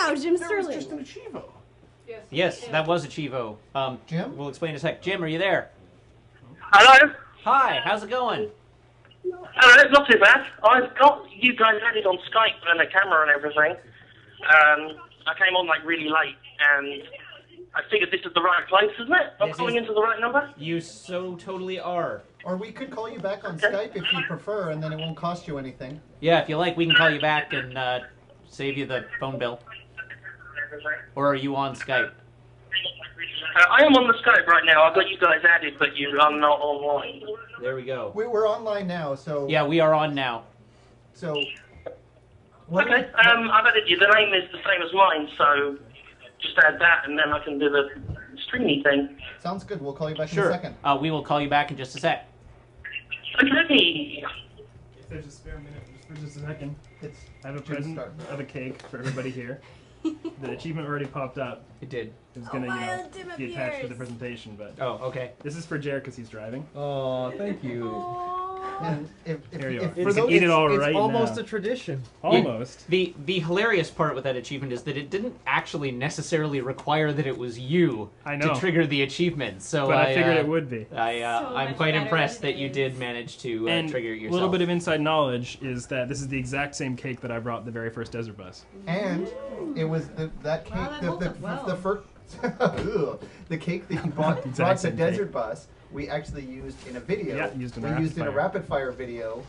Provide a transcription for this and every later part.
Wow, Jim There Sterling. was just an Achievo. Yes, that was a Chivo. Jim? We'll explain in a sec. Jim, are you there? Hello? Hi, how's it going? Hello, not too bad. I've got you guys added on Skype and a camera and everything. I came on like really late and I figured this is the right place, isn't it? I'm calling into the right number? You so totally are. Or we could call you back on Skype if you prefer, and then it won't cost you anything. Yeah, if you like, we can call you back and save you the phone bill. Or are you on Skype? I am on the Skype right now. I've got you guys added, but I'm not online. There we go. We're online now, so... Yeah, we are on now. So... Okay, I've added you. The name is the same as mine, so just add that, and then I can do the streamy thing. Sounds good. We'll call you back in Sure. a second. We will call you back in just a sec. Okay. If there's a spare minute, just for just a second. I have a Jim present start. of a cake for everybody here. The achievement already popped up. It did. It was gonna, Jim be attached to appears. the presentation, but Oh, okay. this is for Jared because he's driving. Oh, thank you. And Here you are. for You can those- eat it all It's right almost now. a tradition. Almost. The hilarious part with that achievement is that it didn't actually necessarily require that it was you I know. to trigger the achievement. So But I figured it would be. I'm much quite better impressed than that you it did is. manage to And trigger it a yourself. little bit of inside knowledge is that this is the exact same cake that I brought the very first desert bus. And it was that cake, that holds up well. the first, the cake that you brought Exact the same desert cake. we actually used in a video. Yeah, used in a we rapid used in a fire. rapid fire video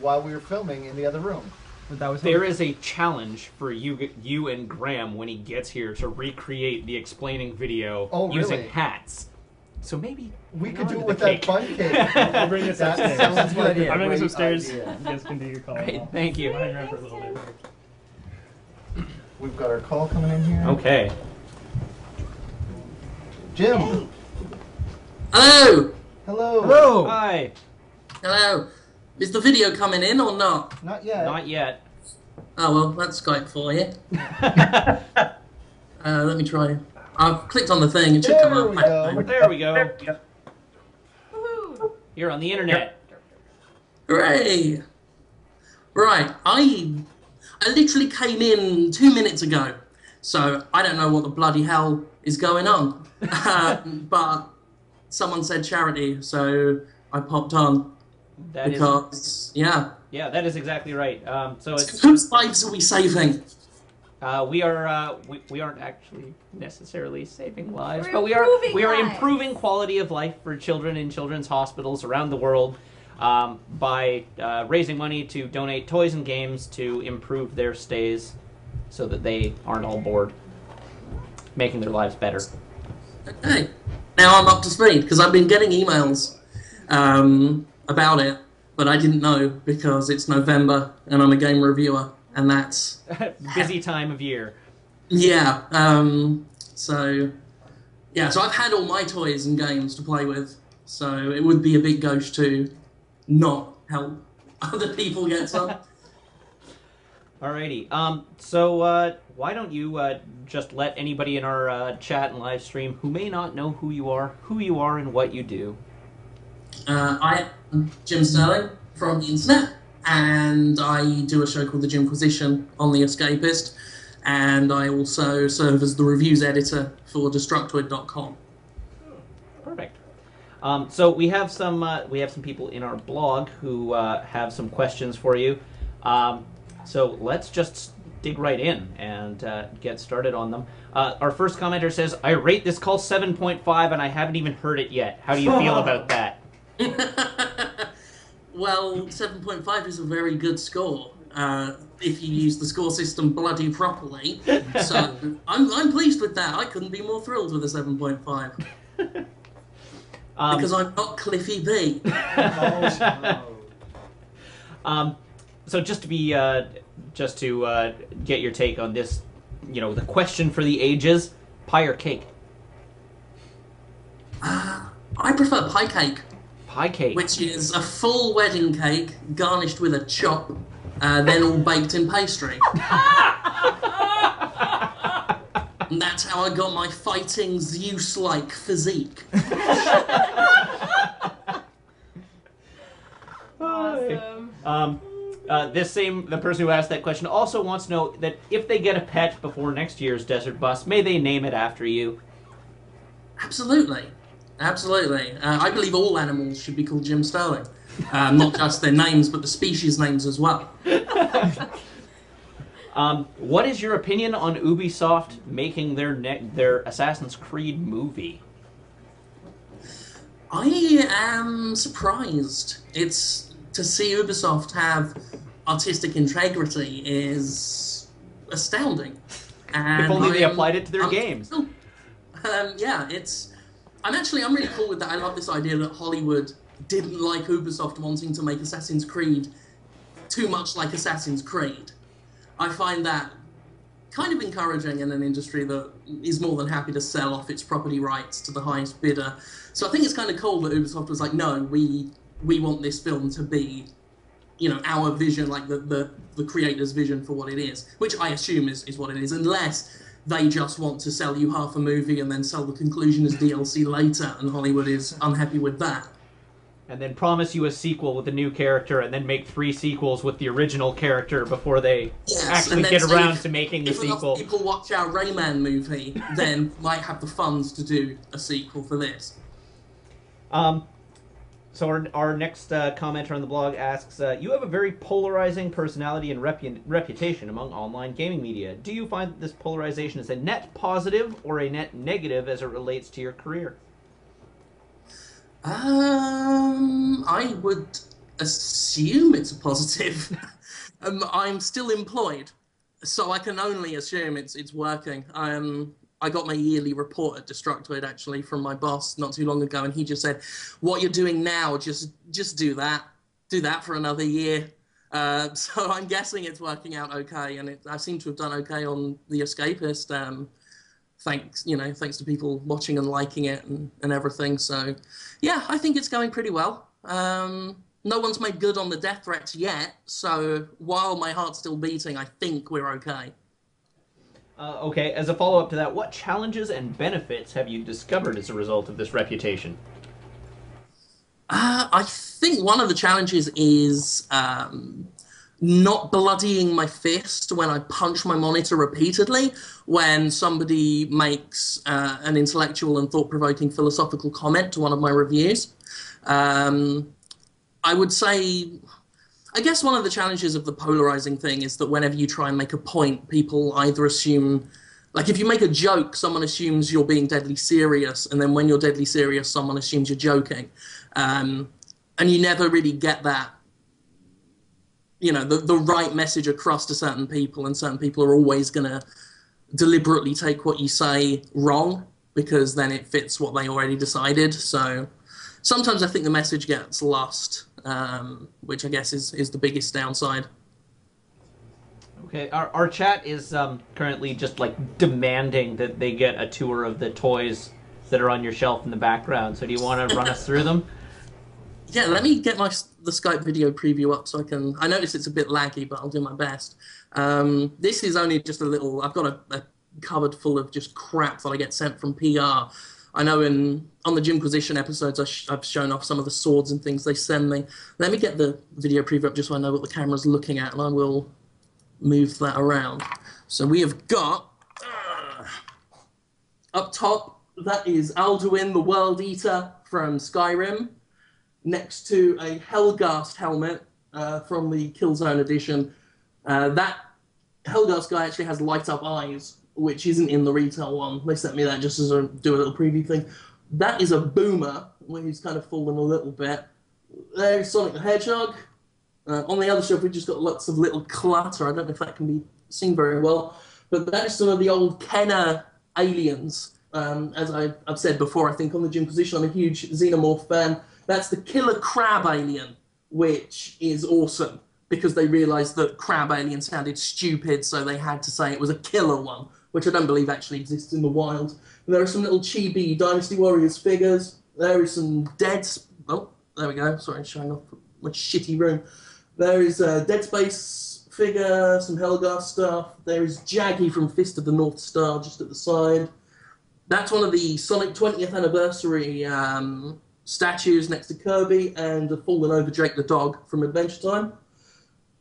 while we were filming in the other room. But that was There is a challenge for you and Graham when he gets here to recreate the explaining video using really? hats. So maybe We could do the it with cake. that fun cake. I'll bring this That upstairs. sounds like a I'm bringing this great upstairs. idea. You guys can do your call. Great, thank you. I'll hang around for a little bit. We've got our call coming in here. Okay. Jim. Hello! Hello. Hello! Hi. Hello. Is the video coming in or not? Not yet. Not yet. Oh, well, that's Skype for you. Let me try. I've clicked on the thing. It should There come up. we go. There we go. Woohoo. You're on the internet. Hooray! Right, I literally came in 2 minutes ago, so I don't know what the bloody hell is going on. But someone said charity, so I popped on. That is, Because, yeah. yeah, that is exactly right. So it's Whose lives are we saving? we aren't actually necessarily saving lives, We're but improving we are lives. improving quality of life for children in children's hospitals around the world by raising money to donate toys and games to improve their stays, so that they aren't all bored, making their lives better. Okay. Now I'm up to speed, because I've been getting emails about it, but I didn't know because it's November and I'm a game reviewer, and that's... Busy time of year. Yeah, so I've had all my toys and games to play with, so it would be a big ghost to not help other people get some. Alrighty. So why don't you just let anybody in our chat and live stream who may not know who you are and what you do. I am Jim Sterling from the internet, and I do a show called the Jimquisition on The Escapist, and I also serve as the reviews editor for Destructoid.com. Perfect. So we have some people in our blog who have some questions for you. So let's just dig right in and get started on them. Our first commenter says, "I rate this call 7.5 and I haven't even heard it yet. How do you feel about that?" Well, 7.5 is a very good score if you use the score system bloody properly. So I'm pleased with that. I couldn't be more thrilled with a 7.5 because I'm not Cliffy B. So just to get your take on this, the question for the ages: pie or cake? I prefer pie cake. Pie cake. Which is a full wedding cake garnished with a chop, then all baked in pastry. And that's how I got my fighting Zeus-like physique. Awesome. the person who asked that question also wants to know that if they get a pet before next year's Desert Bus, may they name it after you? Absolutely. Absolutely. I believe all animals should be called Jim Sterling. Not just their names, but the species names as well. What is your opinion on Ubisoft making their Assassin's Creed movie? I am surprised. To see Ubisoft have artistic integrity is astounding. And If only they applied it to their games. Yeah, I'm really cool with that. I love this idea that Hollywood didn't like Ubisoft wanting to make Assassin's Creed too much like Assassin's Creed. I find that kind of encouraging in an industry that is more than happy to sell off its property rights to the highest bidder. So I think it's kind of cool that Ubisoft was like, no, we want this film to be, our vision, like the creator's vision for what it is, which I assume is what it is, unless they just want to sell you half a movie and then sell the conclusion as DLC later, and Hollywood is unhappy with that. And then promise you a sequel with a new character, and then make 3 sequels with the original character before they actually get around to making the sequel. If enough people watch our Rayman movie, then might have the funds to do a sequel for this. So our next commenter on the blog asks, you have a very polarizing personality and reputation among online gaming media. Do you find that this polarization is a net positive or a net negative as it relates to your career? I would assume it's a positive. I'm still employed, so I can only assume it's working. I got my yearly report at Destructoid, actually, from my boss not too long ago, and he just said, what you're doing now, just do that. Do that for another year. So I'm guessing it's working out okay, and I seem to have done okay on The Escapist, thanks to people watching and liking it and everything. So, yeah, I think it's going pretty well. No one's made good on the death threats yet, so while my heart's still beating, I think we're okay. Okay, as a follow-up to that, what challenges and benefits have you discovered as a result of this reputation? I think one of the challenges is not bloodying my fist when I punch my monitor repeatedly when somebody makes an intellectual and thought-provoking philosophical comment to one of my reviews. I would say, I guess one of the challenges of the polarizing thing is that whenever you try and make a point, people either assume, like if you make a joke, someone assumes you're being deadly serious, and then when you're deadly serious, someone assumes you're joking. And you never really get that, the right message across to certain people, and certain people are always going to deliberately take what you say wrong because then it fits what they already decided. So sometimes I think the message gets lost, which I guess is the biggest downside. Okay, our chat is currently just like demanding that they get a tour of the toys that are on your shelf in the background. So do you want to run us through them? Yeah, let me get the Skype video preview up so I can... I notice it's a bit laggy, but I'll do my best. This is only just a little... I've got a cupboard full of just crap that I get sent from PR. I know on the Jimquisition episodes I've shown off some of the swords and things they send me. Let me get the video preview up just so I know what the camera's looking at, and I will move that around. So we have got... up top, that is Alduin the World Eater from Skyrim, next to a Helghast helmet from the Killzone edition. That Helghast guy actually has light-up eyes, which isn't in the retail one. They sent me that just as do a little preview thing. That is a Boomer, where he's kind of fallen a little bit. There's Sonic the Hedgehog. On the other shelf, we've just got lots of little clutter. I don't know if that can be seen very well. But that is some of the old Kenner aliens. As I've said before, I think on the Jimquisition, I'm a huge Xenomorph fan. That's the Killer Crab alien, which is awesome, because they realised that crab alien sounded stupid, so they had to say it was a killer one, which I don't believe actually exists in the wild. And there are some little chibi Dynasty Warriors figures. There is some Oh, there we go. Sorry, showing off my shitty room. There is a Dead Space figure, some Helghast stuff. There is Jaggy from Fist of the North Star just at the side. That's one of the Sonic 20th anniversary statues next to Kirby, and a fallen over Jake the dog from Adventure Time.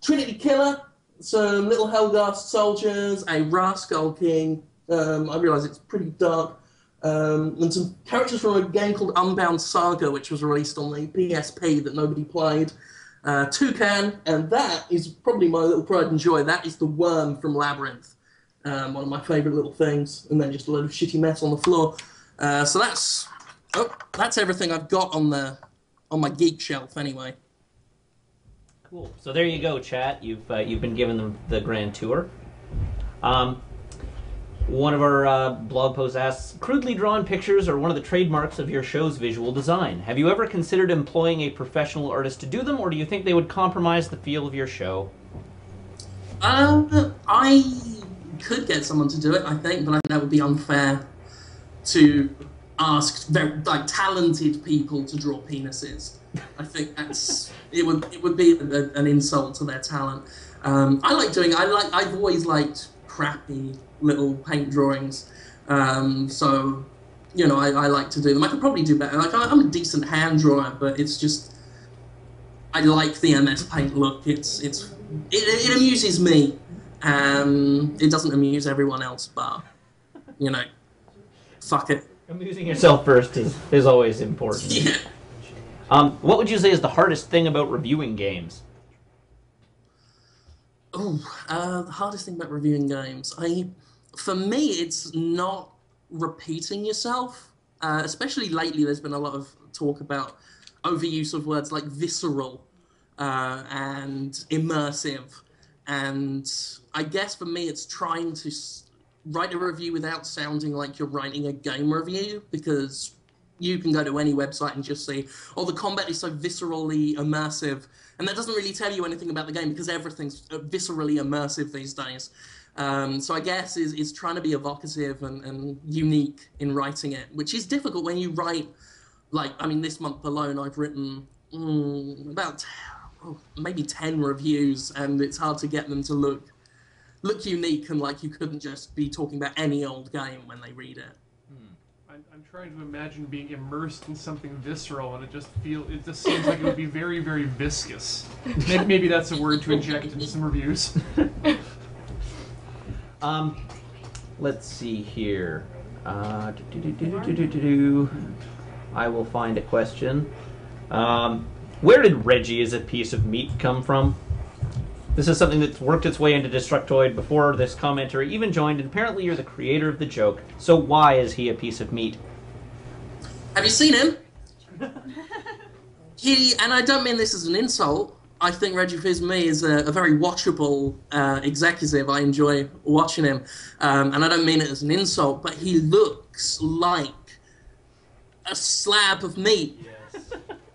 Trinity Killer, some little Helghast soldiers, a Rascal King. I realise it's pretty dark. And some characters from a game called Unbound Saga, which was released on the PSP that nobody played. Toucan, and that is probably my little pride and joy. That is the worm from Labyrinth, one of my favourite little things, and then just a load of shitty mess on the floor. So that's everything I've got on my geek shelf anyway. Cool. So there you go, chat. You've been given the grand tour. One of our blog posts asks, crudely drawn pictures are one of the trademarks of your show's visual design. Have you ever considered employing a professional artist to do them, or do you think they would compromise the feel of your show? I could get someone to do it, I think, but I think that would be unfair to ask very talented people to draw penises. I think it would be an insult to their talent. I've always liked crappy little paint drawings, so I like to do them. I could probably do better. Like I'm a decent hand drawer, but it's just I like the MS Paint look. It amuses me. It doesn't amuse everyone else, but fuck it. Amusing yourself first is always important. Yeah. What would you say is the hardest thing about reviewing games? The hardest thing about reviewing games, for me, it's not repeating yourself. Especially lately, there's been a lot of talk about overuse of words like visceral and immersive. And I guess for me, it's trying to write a review without sounding like you're writing a game review, because you can go to any website and just see, oh, the combat is so viscerally immersive, and that doesn't really tell you anything about the game because everything's viscerally immersive these days. So I guess is trying to be evocative and unique in writing it, which is difficult when you write, this month alone I've written about maybe 10 reviews, and it's hard to get them to look unique and like you couldn't just be talking about any old game when they read it. I'm trying to imagine being immersed in something visceral, and it just seems like it would be very, very viscous. Maybe that's a word to inject into some reviews. Let's see here. I will find a question. Where did Reggie as a piece of meat come from? This is something that's worked its way into Destructoid before this commenter even joined, and apparently you're the creator of the joke. So why is he a piece of meat? Have you seen him? And I don't mean this as an insult, I think Reggie Fils-Me is a very watchable executive. I enjoy watching him. And I don't mean it as an insult, but he looks like a slab of meat.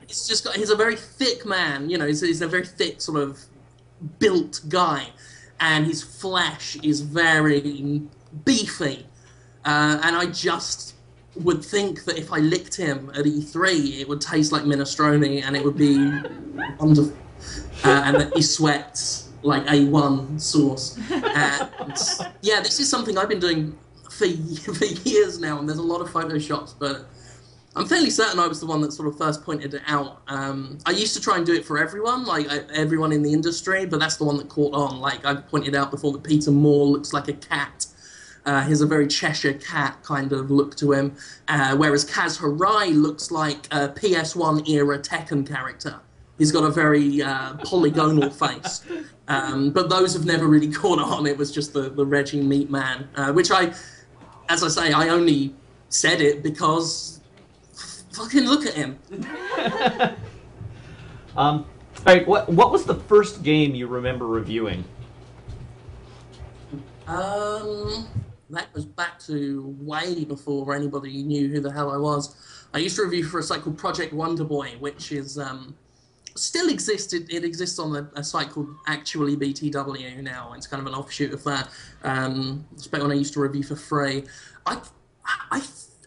Yes. He's a very thick man, he's a very thick sort of built guy, and his flesh is very beefy, and I just would think that if I licked him at E3 it would taste like minestrone and it would be wonderful, and that he sweats like A1 sauce. And yeah, this is something I've been doing for years now, and there's a lot of photoshops, but I'm fairly certain I was the one that sort of first pointed it out. I used to try and do it for everyone, everyone in the industry, but that's the one that caught on. I pointed out before that Peter Moore looks like a cat. He has a very Cheshire cat kind of look to him, whereas Kaz Hirai looks like a PS1 era Tekken character. He's got a very polygonal face. But those have never really caught on. It was just the Reggie Meat Man, which as I say, I only said it because fucking look at him. All right, what was the first game you remember reviewing? That goes back to way before anybody knew who the hell I was. I used to review for a site called Project Wonder Boy, which is still existed. It exists on a site called Actually BTW now. It's kind of an offshoot of that. It's back when I used to review for free.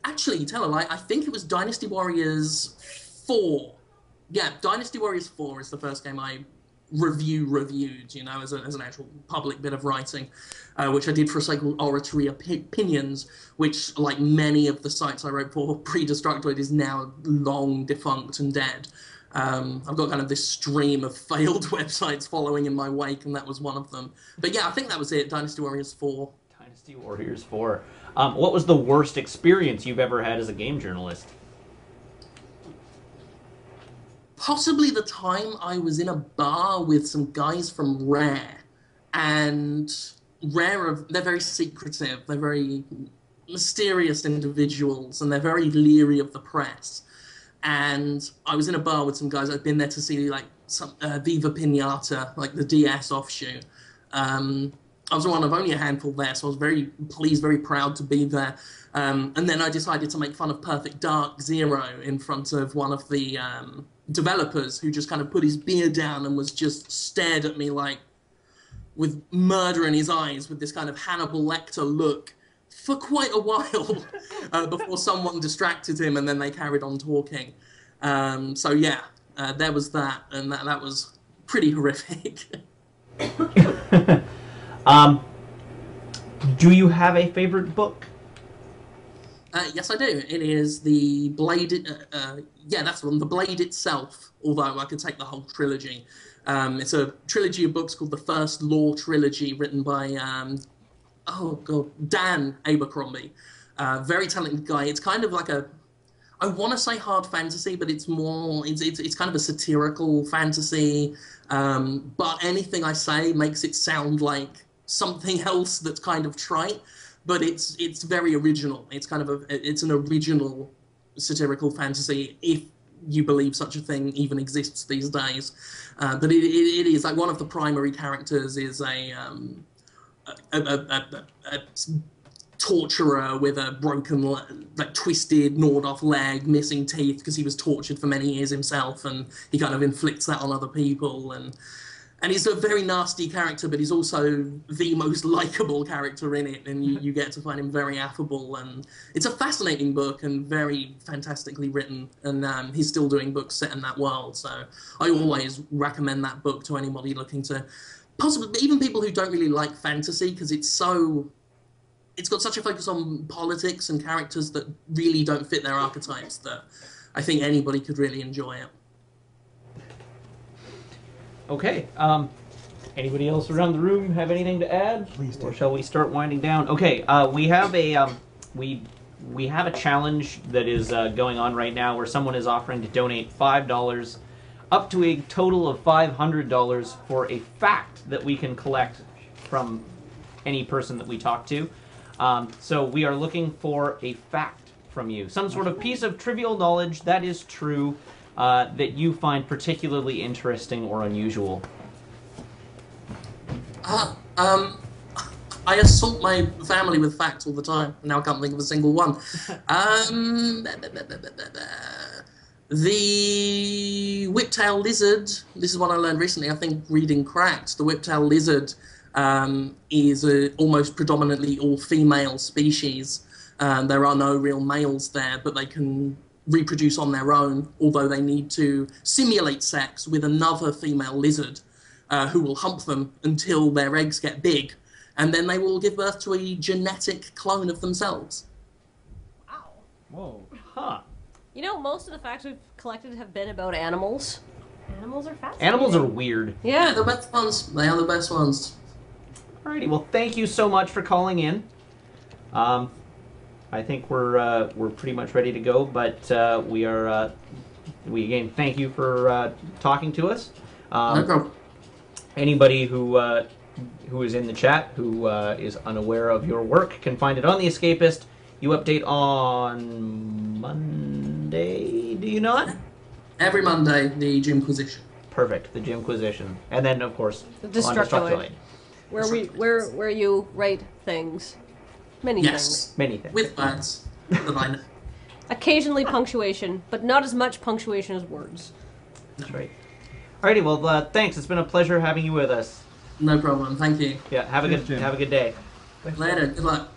Actually, tell a lie, I think it was Dynasty Warriors 4. Yeah, Dynasty Warriors 4 is the first game I reviewed, as an actual public bit of writing, which I did for a site called Oratory Opinions, which, like many of the sites I wrote for pre-Destructoid, is now long defunct and dead. I've got kind of this stream of failed websites following in my wake, and that was one of them. But yeah, I think that was it. Dynasty Warriors 4. Dynasty Warriors 4. What was the worst experience you've ever had as a game journalist? Possibly the time I was in a bar with some guys from Rare, and they're very secretive, they're very mysterious individuals, and they're very leery of the press. And I was in a bar with some guys. I'd been there to see like some Viva Pinata, like the DS offshoot. I was one of only a handful there, so I was very pleased, very proud to be there. And then I decided to make fun of Perfect Dark Zero in front of one of the developers, who just kind of put his beer down and was just stared at me like with murder in his eyes, with this kind of Hannibal Lecter look for quite a while before someone distracted him, and then they carried on talking. So yeah, there was that, and that was pretty horrific. Do you have a favorite book? Yes, I do. It is the Blade. Yeah, that's the one. The Blade itself. Although I could take the whole trilogy. It's a trilogy of books called the First Law Trilogy, written by Dan Abercrombie. Very talented guy. It's kind of like I want to say hard fantasy, but it's more. It's kind of a satirical fantasy. But anything I say makes it sound like something else that's kind of trite. But it's very original. It's kind of it's an original satirical fantasy, if you believe such a thing even exists these days. But it is like one of the primary characters is a torturer with a broken, like twisted, gnawed off leg, missing teeth because he was tortured for many years himself, and he kind of inflicts that on other people. And he's a very nasty character, but he's also the most likable character in it, and you get to find him very affable. And it's a fascinating book and very fantastically written, and he's still doing books set in that world. So I always recommend that book to anybody looking to, possibly even people who don't really like fantasy, because it's got such a focus on politics and characters that really don't fit their archetypes that I think anybody could really enjoy it. Okay. Anybody else around the room have anything to add? Please do. Or shall we start winding down? Okay. We have a we have a challenge that is going on right now where someone is offering to donate $5 up to a total of $500 for a fact that we can collect from any person that we talk to. So we are looking for a fact from you, some sort of piece of trivial knowledge that is true. That you find particularly interesting or unusual? I assault my family with facts all the time. Now I can't think of a single one. The whiptail lizard, this is one I learned recently, I think reading Cracked. The whiptail lizard is almost predominantly all-female species. There are no real males there, but they can reproduce on their own, although they need to simulate sex with another female lizard who will hump them until their eggs get big, and then they will give birth to a genetic clone of themselves. Wow. Whoa. Huh. You know, most of the facts we've collected have been about animals. Animals are fascinating. Animals are weird. Yeah, Yeah. the best ones. They are the best ones. Alrighty, well, thank you so much for calling in. I think we're pretty much ready to go, but we again thank you for talking to us. No problem. Anybody who is in the chat who is unaware of your work can find it on The Escapist. You update on Monday, do you not? Every Monday, the Jimquisition. Perfect, the Jimquisition, and then of course The on Destructoid. Where you write things. Many things. Yes, many things. with words that I know. Occasionally punctuation, but not as much punctuation as words. That's right. Alrighty, well, thanks. It's been a pleasure having you with us. No problem. Thank you. Yeah, have a Cheers, good Jim. have a good day. Later. Good luck.